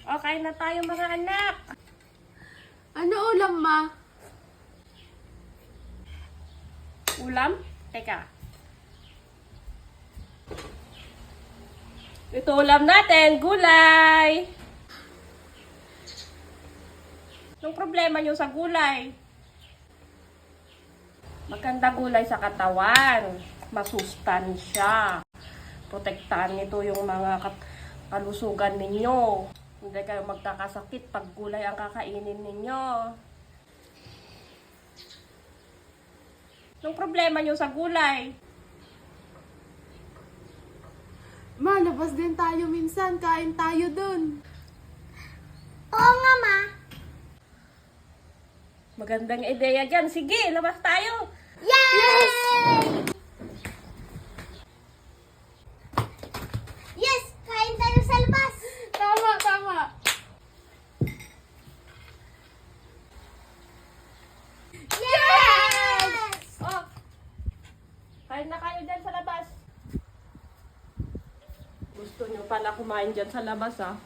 Okay na tayo mga anak. Ano ulam, ma? Ulam? Teka. Ito ulam natin, gulay. Anong problema nyo sa gulay? Maganda gulay sa katawan. Masustansya. Protektahan nito yung mga kalusugan ninyo. Hindi kayo magkakasakit pag gulay ang kakainin ninyo. Anong problema nyo sa gulay? Ma, labas din tayo minsan. Kain tayo dun. Oo nga, ma. Magandang ideya dyan. Sige, labas tayo. Yay! Yes! Kain tayo sa labas! Tama, tama. Yes! Oh, kain na kayo dyan sa labas. Gusto nyo pala kumain dyan sa labas, ah.